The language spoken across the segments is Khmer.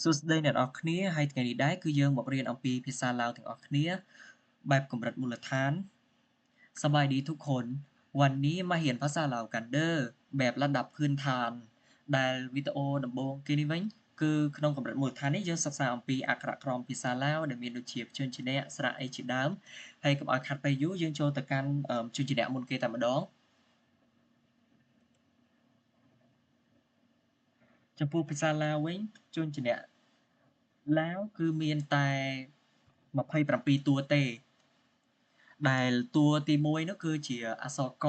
សួស្តីអ្នកនរគ្នាហើយថ្ងៃនេះដែរគឺយើងមករៀនអំពីភាសាឡាវទាំងអស់គ្នាបែបកម្រិតមូលដ្ឋានសប្បាយดีทุกคนวันนี้มาเรียนภาษาลาวกันเด้อแบบระดับพื้นฐานដែលវីដេអូដំបូងគេនេះវិញគឺក្នុងកម្រិតមូលដ្ឋាននេះយើងសិក្សាអំពីអក្ខរក្រមភាសាឡាវដែលមានដូចជាព្យញ្ជនៈស្រៈអីជាដើមហើយកុំឲ្យខាត់ពេលយូរយើងចូលទៅកាន់ព្យញ្ជនៈមុនគេតែម្ដងចំពោះភាសាឡាវវិញព្យញ្ជនៈឡាវគឺមានតែ27តួទេដែលតួទី1នោះគឺជាអក្សរក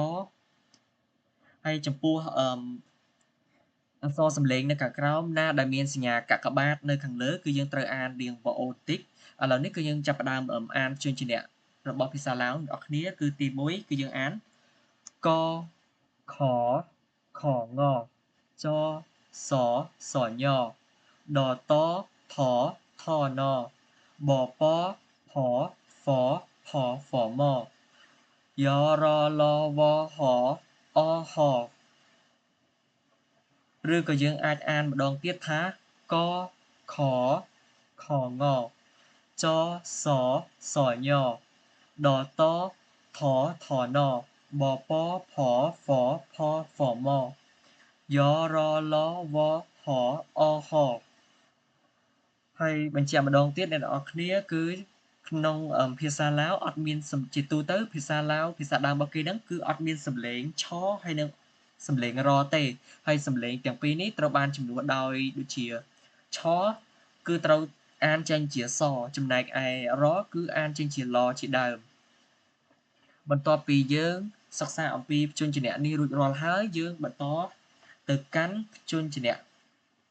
ហើយចំពោះអក្សរសំឡេងនៅខាងក្រោមណាដែលមានសញ្ញាកាកបាទនៅខាងលើគឺយើងត្រូវអានរៀងវ៉អូតិចឥឡូវនេះគឺយើងចាប់ផ្ដើមអានព្យញ្ជនៈរបស់ភាសាឡាវអ្នកនរគ្នាគឺទី1គឺយើងអានកខខងចសសញដតថថនបពផហ្វផហ្វមយរលវហអហឬក៏យើងអាចអានម្ដងទៀតថាកខខងចសសញដតថថនបពផហ្វផហ្វមយរលវហអហហើយបញ្ជាក់ម្ដងទៀតអ្នកនរគ្នាគឺក្នុងភាសាឡាវអត់មានជាទូទៅភាសាឡាវភាសាដើមរបស់គេហ្នឹងគឺអត់មានសំឡេងឆហើយនិងសំឡេងរទេហើយសំឡេងទាំងពីរនេះត្រូវបានជំនួសដោយដូចជាឆគឺត្រូវអានចេញជាសចំណែកឯរគឺអានចេញជាលជាដើមបន្ទាប់ពីយើងសិក្សាអំពីព្យញ្ជនៈនេះរួចរាល់ហើយយើងបន្តទៅកាន់ព្យញ្ជនៈ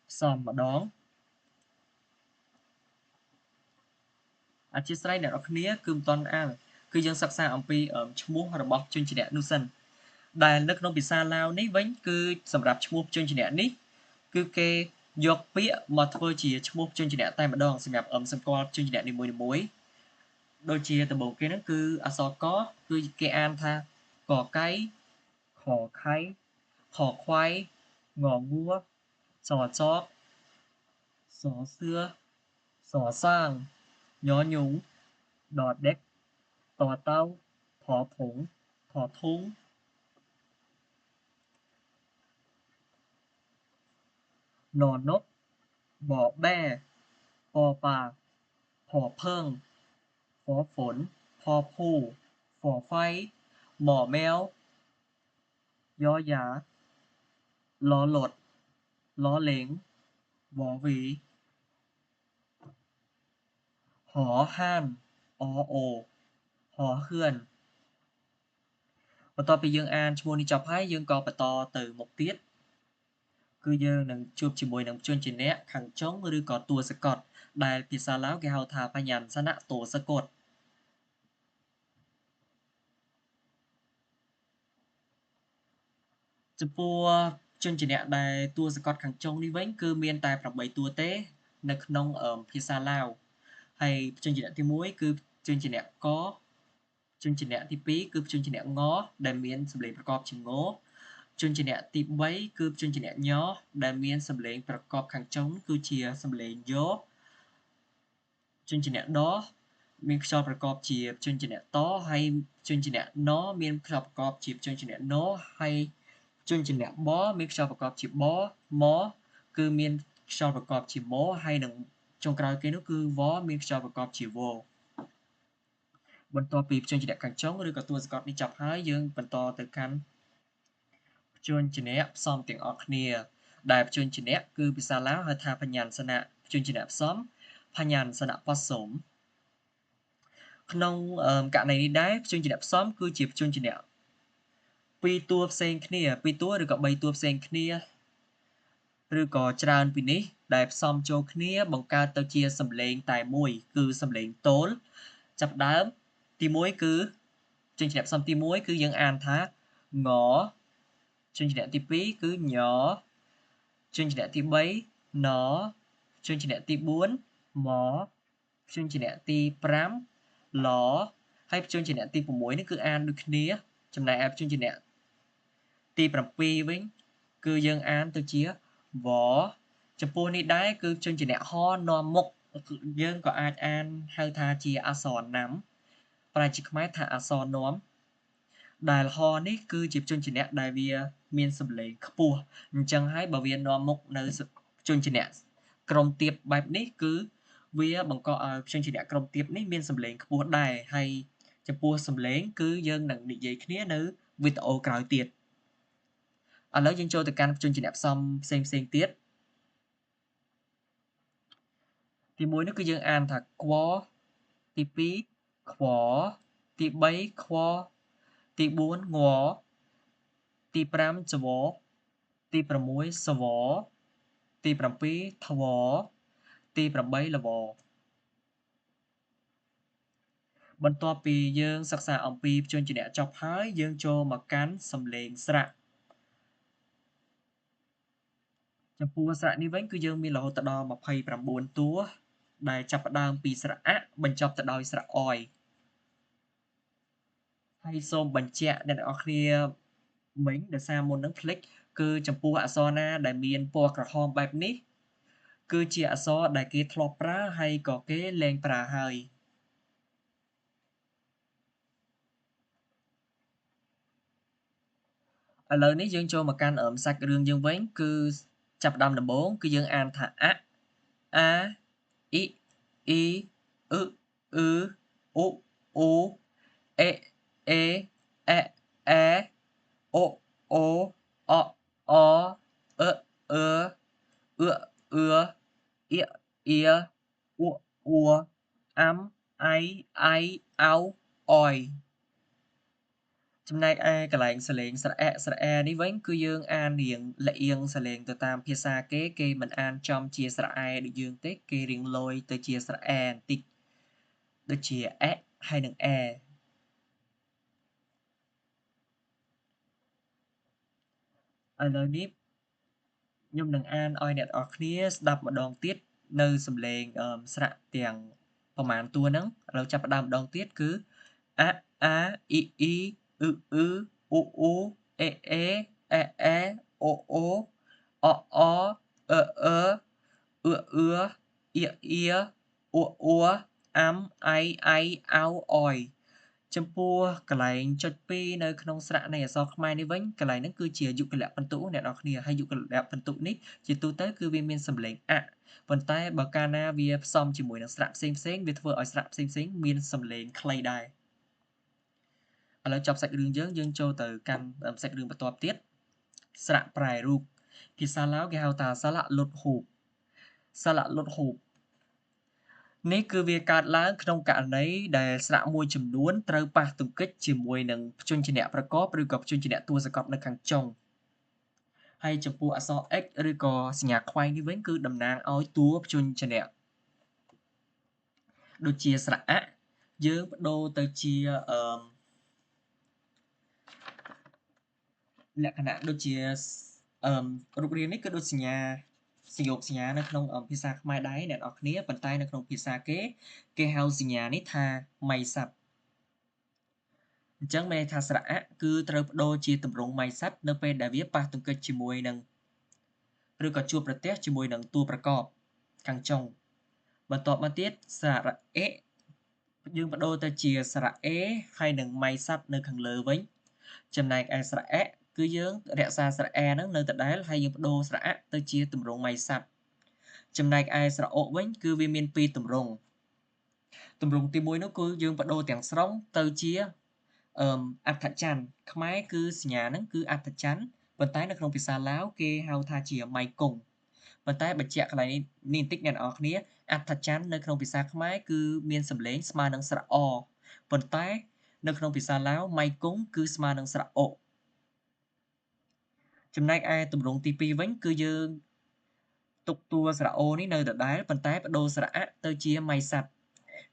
ផ្សំម្ដងអធិស្ឋានអ្នកនរគ្នាគឺមិនទាន់អានគឺយើងសិក្សាអំពីឈ្មោះរបស់ព្យញ្ជនៈនោះសិនដែលនៅក្នុងភាសាឡាវនេះវិញគឺសម្រាប់ឈ្មោះព្យញ្ជនៈនេះគឺគេយកពាក្យមកធ្វើជាឈ្មោះព្យញ្ជនៈតែម្ដងសម្រាប់សម្គាល់ព្យញ្ជនៈនីមួយៗដូចជាដំបូងគេហ្នឹងគឺអក្សរកគឺគេអានថាកកៃខខៃខខ្វៃងងួសចកសសឿសសាងញញូងដដេកតតៅផផុងផធុងននកបបែពប៉ាផភឹងហ្វฝนផភូហ្វហ្វៃหมอแมวยอหยาลอหลดล้อเหลงวอหวีหอហានអអូហហឿនបន្ទាប់ពីយើងអានឈ្មោះនេះចប់ហើយយើងក៏បន្តទៅមុខទៀតគឺយើងនឹងជួបជាមួយនឹងព្យញ្ជនៈខាងចុងឬក៏តួសកត់ដែលភាសាឡាវគេហៅថាបញ្ញាសនៈតួសកត់ចំពោះព្យញ្ជនៈដែលតួសកត់ខាងចុងនេះវិញគឺមានតែ8តួទេនៅក្នុងភាសាឡាវហើយព្យញ្ជនៈទី1គឺព្យញ្ជនៈកព្យញ្ជនៈទី2គឺព្យញ្ជនៈងដែលមានសំឡេងប្រកបជាងព្យញ្ជនៈទី3គឺព្យញ្ជនៈញដែលមានសំឡេងប្រកបខាងចុងគឺជាសំឡេងយព្យញ្ជនៈដមានខ្យល់ប្រកបជាព្យញ្ជនៈតហើយព្យញ្ជនៈណមានខ្យល់ប្រកបជាព្យញ្ជនៈណហើយព្យញ្ជនៈបមានខ្យល់ប្រកបជាបមគឺមានខ្យល់ប្រកបជាមហើយនឹងចុងក្រោយគេនោះគឺវមានខ្យល់ប្រកបជាវបន្ទាប់ពីព្យញ្ជនៈខាងចុងឬក៏តួសកត់នេះចប់ហើយយើងបន្តទៅកាន់ព្យញ្ជនៈផ្សំទាំងអស់គ្នាដែលព្យញ្ជនៈគឺភាសាឡាវហៅថាបញ្ញាសនៈព្យញ្ជនៈផ្សំបញ្ញាសនៈបសុមក្នុងករណីនេះដែរព្យញ្ជនៈផ្សំគឺជាព្យញ្ជនៈពីរតួផ្សេងគ្នាពីរតួឬក៏3តួផ្សេងគ្នាឬក៏ច្រើនពីនេះដែលផ្សំចូលគ្នាបង្កើតទៅជាសំឡេងតែមួយគឺសំឡេងទោលចាប់ផ្ដើមទី1គឺព្យញ្ជនៈផ្សំទី1គឺយើងអានថាងព្យញ្ជនៈទី2គឺញព្យញ្ជនៈទី3ណព្យញ្ជនៈទី4មព្យញ្ជនៈទី5ឡហើយព្យញ្ជនៈទី6នេះគឺអានដូចគ្នាចំណែកឯព្យញ្ជនៈទី7វិញគឺយើងអានទៅជាវ ចំពោះនេះដែរគឺជនជាអ្នកហនាំមុខយើងក៏អាចអានហៅថាជាអក្សរណាំប្រែជាខ្មែរថាអក្សរនាំដែលហនេះគឺជាជនជាអ្នកដែលវាមានសំឡេងខ្ពស់អញ្ចឹងហើយបើវានាំមុខនៅជនជាអ្នកក្រុមទាបបែបនេះគឺវាបង្កឲ្យជនជាអ្នកក្រុមទាបនេះមានសំឡេងខ្ពស់ដែរហើយចំពោះសំឡេងគឺយើងនឹងនិយាយគ្នានៅវីដេអូក្រោយទៀតឥឡូវយើងចូលទៅកាន់ជនជាអ្នកផ្សំផ្សេងទៀតទី1នេះគឺយើងអានថាខ្វទី2ខ្វទី3ខ្វទី4ងទី5ចវទី6សវទី7ថ្វទី8ល្វបន្ទាប់ពីយើងសិក្សាអំពីព្យញ្ជនៈចប់ហើយយើងចូលមកកាន់សំឡេងស្រៈចំពោះស្រៈនេះវិញគឺយើងមានរហូតដល់29តួដែលចាប់ផ្ដើមពីស្រៈអបញ្ចប់ទៅដោយស្រៈអយហើយសូមបញ្ជាក់អ្នកនរគ្នាមិញដោយសារមុននឹងភ្លេចគឺចំពោះអក្សរណាដែលមានពណ៌ក្រហមបែបនេះគឺជាអក្សរដែលគេធ្លាប់ប្រើហើយក៏គេលែងប្រើហើយឥឡូវនេះយើងចូលមកកាន់សាច់រឿងយើងវិញគឺចាប់ផ្ដើមដំបូងគឺយើងអានថាអាអ៊ីអ៊ីអ៊ឺអ៊ឺអ៊ូអូអេអេអែអែអូអូអអអឺអឺអឺអឺអៀអៀអ៊ូអ៊ូអាំអាយអាយអោអយចំណែកឯកន្លែងសលេងស្រអែស្រអែនេះវិញគឺយើងអានរៀងលៀងសលេងទៅតាមភាសាគេមិនអានចំជាស្រអែដូចយើងទេគេរៀងលយទៅជាស្រអែបន្តិចដូចជាអែហើយនិងអែឥឡូវនេះខ្ញុំនឹងអានឲ្យអ្នកនរគ្នាស្ដាប់ម្ដងទៀតនៅសំឡេងស្រៈទាំងប្រមាណតួហ្នឹងឥឡូវចាប់ផ្ដើមម្ដងទៀតគឺអាអាអ៊ីអ៊ីអ៊ឺអ៊ឺអ៊ូអ៊ូអេអេអែអែអូអូអអអឺអឺអ៊ឺអ៊ឺអៀអៀអ៊ូអ៊ូអាំអាយអាយអោអយចំពោះកន្លែងចុច2នៅក្នុងស្រៈនៃអក្សរខ្មែរនេះវិញកន្លែងហ្នឹងគឺជាយុគលបន្ទុអ្នកនរគ្នាហើយយុគលបន្ទុនេះជាទូទៅគឺវាមានសំឡេងប៉ុន្តែបើកាលណាវាផ្សំជាមួយនឹងស្រៈផ្សេងវាធ្វើឲ្យស្រៈផ្សេងមានសំឡេងខ្លីដែរឥឡូវចប់សាច់រឿងយើងចូលទៅកាន់សាច់រឿងបន្ទាប់ទៀតស្រៈប្រែរូបភាសាឡាវគេហៅថាសាឡាក់លុតហ៊ូបសាឡាក់លុតហ៊ូបនេះគឺវាកើតឡើងក្នុងករណីដែលស្រៈមួយចំនួនត្រូវប៉ះទង្គិចជាមួយនឹងព្យញ្ជនៈប្រកបឬក៏ព្យញ្ជនៈតួសង្កត់នៅខាងចុងហើយចំពោះអក្សរ x ឬក៏សញ្ញាខ្វែងនេះវិញគឺតំណាងឲ្យតួព្យញ្ជនៈដូចជាស្រៈអយើងបដូរទៅជាលក្ខណៈដូចជារូបរាងនេះគឺដូចសញ្ញាសយោគសញ្ញានៅក្នុងភាសាខ្មែរដែរអ្នកនរគ្នាប៉ុន្តែនៅក្នុងភាសាគេហៅសញ្ញានេះថាម៉ៃស័ព្ទអញ្ចឹងមានន័យថាស្រៈគឺត្រូវប្ដូរជាទម្រង់ម៉ៃស័ព្ទនៅពេលដែលវាប៉ះទង្គិចជាមួយនឹងឬក៏ជួបប្រទះជាមួយនឹងតួប្រកបខាងចុងបន្ទាប់មកទៀតសារៈអេយើងបដូរទៅជាស្រៈអេហើយនឹងម៉ៃស័ព្ទនៅខាងលើវិញចំណែកឯស្រៈអគឺយើងរក្សាស្រៈអហ្នឹងនៅដដែលហើយយើងបដូរស្រៈទៅជាទម្រង់ម៉ៃស័ព្ទចំណែកឯស្រៈអវិញគឺវាមាន2ទម្រង់ទម្រង់ទី1នោះគឺយើងបដូរទាំងស្រុងទៅជាអត្ថច័ន្ទខ្មែរគឺសញ្ញាហ្នឹងគឺអត្ថច័ន្ទប៉ុន្តែនៅក្នុងភាសាឡាវគេហៅថាជាម៉ៃគង់ប៉ុន្តែបញ្ជាក់កន្លែងនេះបន្តិចអ្នកនរគ្នាអត្ថច័ន្ទនៅក្នុងភាសាខ្មែរគឺមានសំឡេងស្មើនឹងស្រៈអប៉ុន្តែនៅក្នុងភាសាឡាវម៉ៃគង់គឺស្មើនឹងស្រៈអចំណែកឯទម្រង់ទី2វិញគឺយើងទុកតួស្រៈអូនេះនៅដដែលប៉ុន្តែបដូរស្រៈទៅជាម៉ៃស័ព្ទ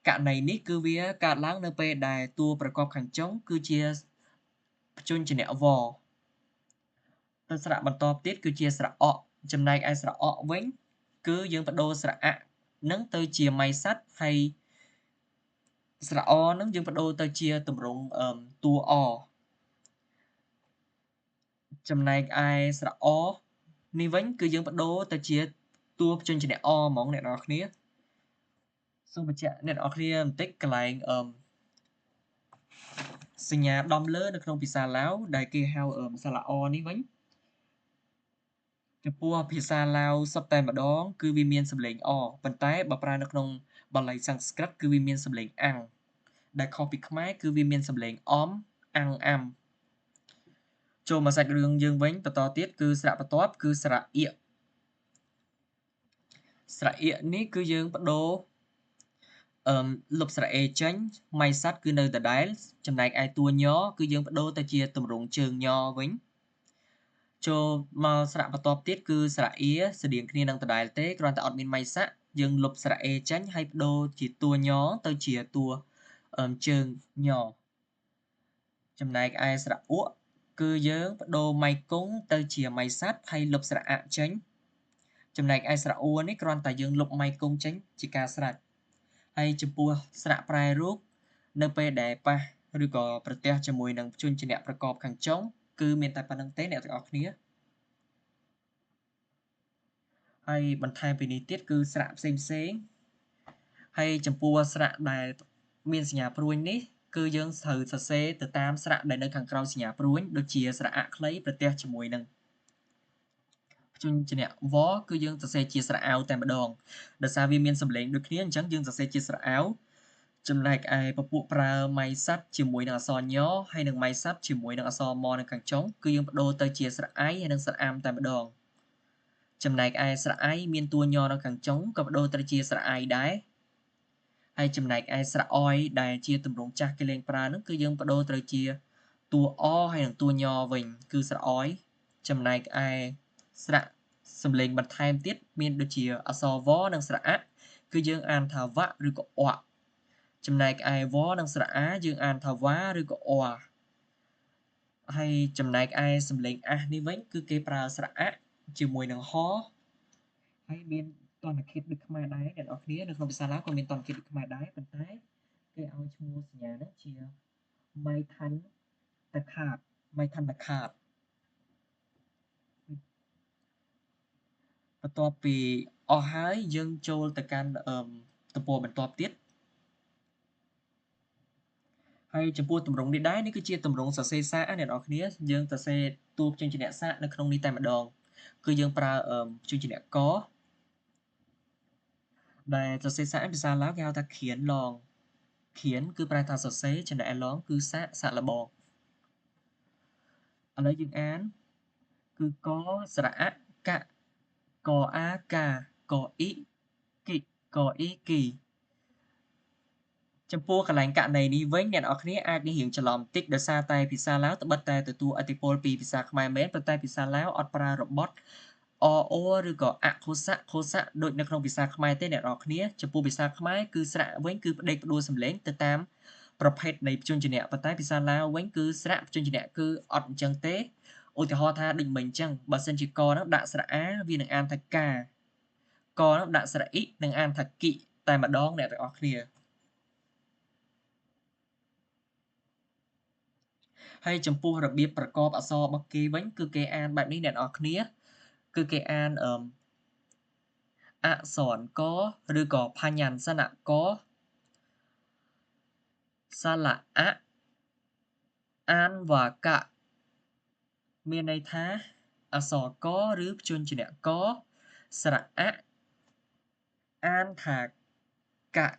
ករណីនេះគឺវាកើតឡើងនៅពេលដែលតួប្រកបខាងចុងគឺជាព្យញ្ជនៈវទៅស្រៈបន្តទៀតគឺជាស្រៈអចំណែកឯស្រៈអវិញគឺយើងបដូរស្រៈនឹងទៅជាម៉ៃស័ព្ទហើយស្រៈអនឹងយើងបដូរទៅជាទម្រង់តួអចំណែកឯស្រៈអនេះវិញគឺយើងបដូរទៅជា តួព្យញ្ជនៈអហ្មងអ្នកនរគ្នាសូមបញ្ជាក់អ្នកនរគ្នាបន្តិចកន្លែងសញ្ញាដំលើនៅក្នុងភាសាឡាវដែលគេហៅសាឡាអនេះវិញចំពោះភាសាឡាវសុទ្ធតែម្ដងគឺវាមានសំឡេងអប៉ុន្តែបើប្រើនៅក្នុងបាលីសំស្ក្រឹតគឺវាមានសំឡេងអាំងដែលខុសពីខ្មែរគឺវាមានសំឡេងអំអាំងអាំចូលមកសាច់រឿងយើងវិញបន្តទៀតគឺស្រៈបន្ទាប់គឺស្រៈអៀកស្រៈអៀកនេះគឺយើងបដូរលុបស្រៈអេចេញម៉ៃសັດគឺនៅដដែលចំណែកឯតួញគឺយើងបដូរទៅជាទម្រង់ជើងញវិញចូលមកស្រៈបន្ទាប់ទៀតគឺស្រៈអៀស្តៀងគ្នានឹងដដែលទេគ្រាន់តែអត់មានម៉ៃស័កយើងលុបស្រៈអេចេញហើយបដូរជាតួញទៅជាតួជើងញចំណែកឯស្រៈអ៊ក់គឺយើងបដូរម៉ៃគង់ទៅជាម៉ៃស័កហើយលុបស្រៈអាក់ចេញចំណែកឯស្រៈអ៊ូនេះគ្រាន់តែយើងលុបម៉ៃគង់ចេញជាការស្រេចហើយចំពោះស្រៈប្រែរូបនៅពេលដែលប៉ះឬក៏ប្រទះជាមួយនឹងព្យញ្ជនៈប្រកបខាងចុងគឺមានតែប៉ុណ្្នឹងទេអ្នកទាំងអស់គ្នាហើយបន្ថែមពីនេះទៀតគឺស្រៈផ្សេងហើយចំពោះស្រៈដែលមានសញ្ញាព្រួញនេះគឺយើងត្រូវសរសេរទៅតាមស្រៈដែលនៅខាងក្រោយសញ្ញាព្រួញដូចជាស្រៈអខ្លីប្រទះជាមួយនឹងព្យញ្ជនៈវគឺយើងសរសេរជាស្រៈអាវតែម្ដងដោយសារវាមានសំឡេងដូចគ្នាអញ្ចឹងយើងសរសេរជាស្រៈអាវចំណែកឯពពួកប្រើម៉ៃស័ព្ទជាមួយនឹងអក្សរញហើយនឹងម៉ៃស័ព្ទជាមួយនឹងអក្សរមនៅខាងចុងគឺយើងបដូរទៅជាស្រៈអៃហើយនិងស្រៈអាំតែម្ដងចំណែកឯស្រៈអៃមានតួញនៅខាងចុងក៏បដូរទៅជាស្រៈអៃដែរហើយចំណែកឯស្រៈអយដែលជាទម្រង់ចាស់គេលេងប្រើនោះគឺយើងបដូរទៅជាតួអហើយនិងតួញវិញគឺស្រៈអយចំណែកឯស្រៈសំឡេងបន្ថែមទៀតមានដូចជាអក្សរវនិងស្រៈអគឺយើងអានថាវៈឬក៏អ័កចំណែកឯវនិងស្រៈអាយើងអានថាវ៉ាឬក៏អ័ហើយចំណែកឯសំឡេងអាសនេះវិញគឺគេប្រើស្រៈអជាមួយនឹងហហើយមានតនឃាតដូចខ្មែរដែរអ្នកនរគ្នានៅក្នុងភាសាឡាវក៏មានតនឃាតដូចខ្មែរដែរប៉ុន្តែគេឲ្យឈ្មោះសញ្ញានេះជាម៉ៃឋាន់តខាតម៉ៃឋាន់តខាតបន្ទាប់ពីអស់ហើយយើងចូលទៅកាន់ទំព័របន្ទាប់ទៀតហើយចំពោះទម្រង់នេះដែរនេះគឺជាទម្រង់សរសេរសាកអ្នកនរគ្នាយើងសរសេរតួព្យញ្ជនៈសាកនៅក្នុងនេះតែម្ដងគឺយើងប្រើព្យញ្ជនៈកដែលសរសេរសាកភាសាឡាវគេហៅថាខៀនឡងខៀនគឺប្រែថាសរសេរចំណែកឯឡងគឺសាកល្បងឥឡូវយើងអានគឺកស្រៈកកអាកាកអ៊ីគិកអ៊ីគីចំពោះកន្លែងករណីនេះវិញអ្នកនរគ្នាអាចនឹងរៀងច្រឡំបន្តិចដោយសារតែភាសាឡាវត្បិតតែទទួលឥទ្ធិពលពីភាសាខ្មែរមែនប៉ុន្តែភាសាឡាវអត់ប្រើរបត់អអូឬក៏អខុសៈខុសៈដូចនៅក្នុងភាសាខ្មែរទេអ្នកនរគ្នាចំពោះភាសាខ្មែរគឺស្រៈវិញគឺផ្ដេកផ្ដួលសំឡេងទៅតាមប្រភេទនៃព្យញ្ជនៈប៉ុន្តែភាសាឡាវវិញគឺស្រៈព្យញ្ជនៈគឺអត់អញ្ចឹងទេឧទាហរណ៍ថាដូចមិញអញ្ចឹងបើសិនជាកហ្នឹងដាក់ស្រៈអាវានឹងអានថាកាកហ្នឹងដាក់ស្រៈអ៊ីនឹងអានថាគិតែម្ដងអ្នកទាំងអស់គ្នាហើយចំពោះរបៀបប្រកបអក្សររបស់គេវិញគឺគេអានបែបនេះអ្នកនរគ្នាគឺគេអានអក្សរកឬក៏ផញ្ញានសនៈកសាឡាអអានវ៉ាកៈមានន័យថាអក្សរកឬព្យញ្ជនៈកស្រៈអអានថាកៈ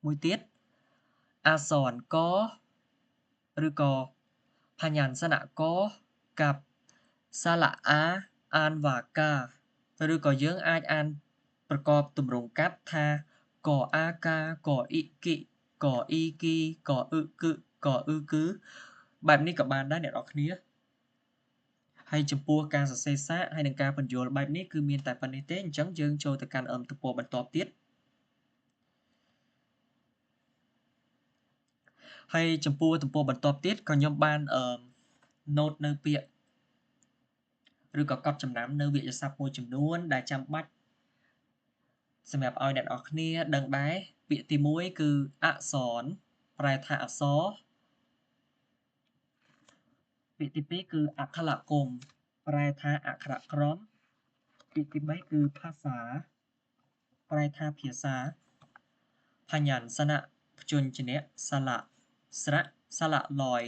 មួយទៀតអក្សរកឬក៏ផញ្ញានសនៈកกับសាឡាអាអានវ៉ាកាឬក៏យើងអាចអានប្រកបទម្រង់កាត់ថាកអាកាកអ៊ីគិកអ៊ីគីកអ៊ឹគឹកអ៊ឺគឺបែបនេះក៏បានដែរអ្នកនរគ្នាហើយចំពោះការសរសេរសាកហើយនិងការពន្យល់បែបនេះគឺមានតែប៉ុណ្្នេះទេអញ្ចឹងយើងចូលទៅកាន់ទំព័របន្ទាប់ទៀតហើយចំពោះទំព័របន្ទាប់ទៀតក៏ខ្ញុំបានnote នៅពាក្យឬក៏កត់ចំណាំនៅវាក្យសព្ទមួយចំនួនដែលចាំបាច់សម្រាប់ឲ្យអ្នកនរគ្នាដឹងដែរពាក្យទី1គឺអក្សរប្រែថាអក្សរពាក្យទី2គឺអក្ខរគមប្រែថាអក្ខរក្រម ពាក្យទី3គឺភាសាប្រែថាភាសាพยัญชนะพยัญชนะสระสระสระลอย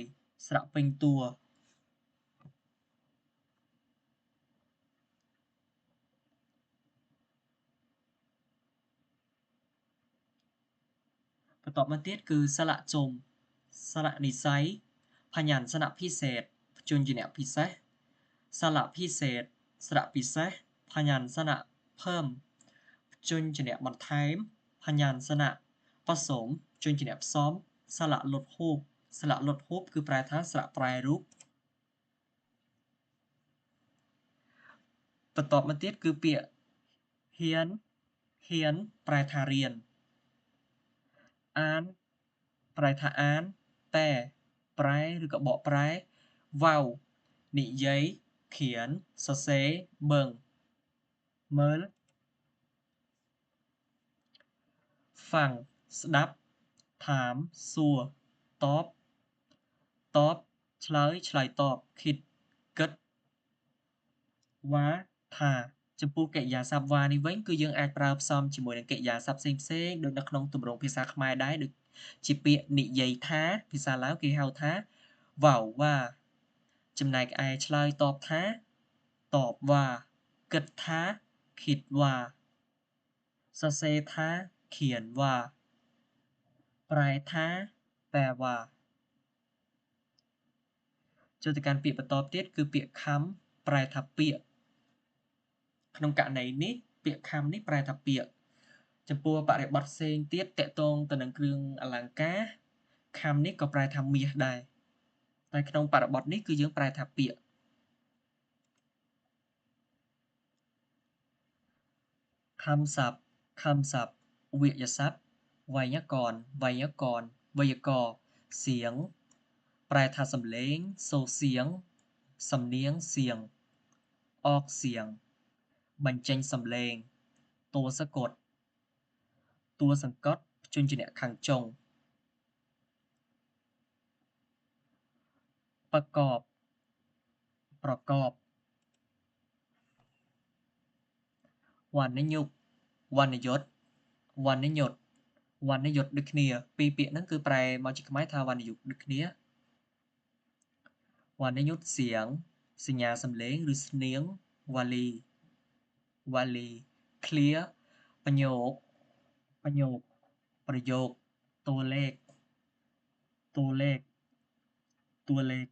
สระពេញតួបន្តមកទៀតគឺសរៈជុំសរៈនិស្ស័យพยัญชนะពិសេសพยัญชนะពិសេសសระពិសេសសระពិសេសพยัญชนะเพิ่มพยัญชนะបន្ថែមพยัญชนะผสมพยัญชนะផ្សំសระលត់ហូបសระលត់ហូបគឺប្រែថាសระប្រែរូបបន្តមកទៀតគឺពាក្យហ៊ានហ៊ានប្រែថារៀនអានប្រែថាអានតែប្រែឬក៏បកប្រែវ៉ាវនិយាយเขียนសរសេរបឹងមើលហ្វាំងស្ដាប់ถามសួរតបតបឆ្លើយឆ្លើយតបគិតគិតវ៉ាថាចំពោះកិរិយាសព្ទវ៉ានេះវិញគឺយើងអាចប្រើផ្សំជាមួយនឹងកិរិយាសព្ទផ្សេងៗដូចនៅក្នុងទម្រង់ភាសាខ្មែរដែរដូចជាពាក្យនិយាយថាភាសាឡាវគេហៅថាវ៉ាវវ៉ាចំណែកឯឆ្លើយតបថាតបវ៉ាគិតថាគិតវ៉ាសរសេរថាเขียนវ៉ាប្រែថាแปลว่าចូលទៅកាន់ពាក្យបន្តទៀតគឺពាក្យខំប្រែថាពាក្យក្នុងករណីនេះពាក្យខំនេះប្រែថាពាក្យចំពោះបរិបទផ្សេងទៀតតកតងទៅនឹងគ្រឿងអលង្ការខំនេះក៏ប្រែថាមាសដែរតែក្នុងបរិបទនេះគឺយើងប្រែថាពាក្យខំស័ព្ទខំស័ព្ទវិយស័ព្ទไวยากรณ์ไวยากรณ์ไวยากรณ์เสียงប្រែថាសំឡេងសូរសៀងសំនៀងសៀងអកសៀងបញ្ចេញសំឡេងតួសะกดតួសង្កត់ព្យញ្ជនៈខាងចុងប្រកបប្រកបវណ្ណយុគវណ្ណយុត្តវណ្ណយុត្តវណ្ណយុត្តដូចគ្នាពីរពាក្យហ្នឹងគឺប្រែមកជាខ្មែរថាវណ្ណយុគដូចគ្នាវណ្ណយុត្តសៀងសញ្ញាសំឡេងឬស្នៀងវ៉ាលីវ៉ាលី clear ប្រយោគប្រយោគប្រយោគតួលេខតួលេខតួលេខ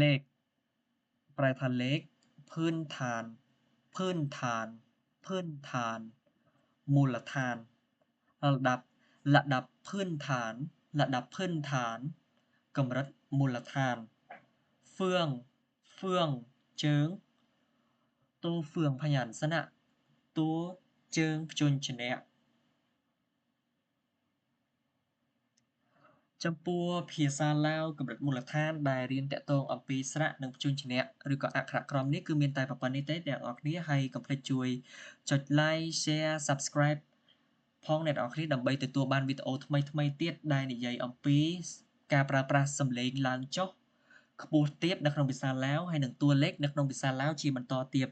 លេខប្រែថាលេខพื้นฐานพื้นฐานพื้นฐานមូលដ្ឋានระดับระดับพื้นฐานระดับพื้นฐานកម្រិតមូលដ្ឋានហ្វឿងហ្វឿងជើងតួហ្វឿងพยัญชนะតួជើងព្យញ្ជនៈចំពោះភាសាឡាវកម្រិតមូលដ្ឋានដែលរៀនតាក់ទងអំពីស្រៈនិងព្យញ្ជនៈឬក៏អក្ខរក្រមនេះគឺមានតែប៉ុណ្្នេះទេអ្នកនរគ្នាហើយកុំភ្លេចជួយចុច like share subscribe ផងអ្នកនរគ្នាដើម្បីទទួលបានវីដេអូថ្មីៗទៀតដែលនិយាយអំពីការប្រើប្រាស់សំឡេងឡើងចុះខ្ពស់ទាបនៅក្នុងភាសាឡាវហើយនិងតួលេខនៅក្នុងភាសាឡាវជាបន្តទៀត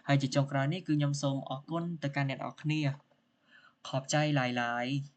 ហើយជាចុងក្រោយនេះគឺខ្ញុំសូមអរគុណទៅកាន់អ្នកនរគ្នាខอบใจหลายๆ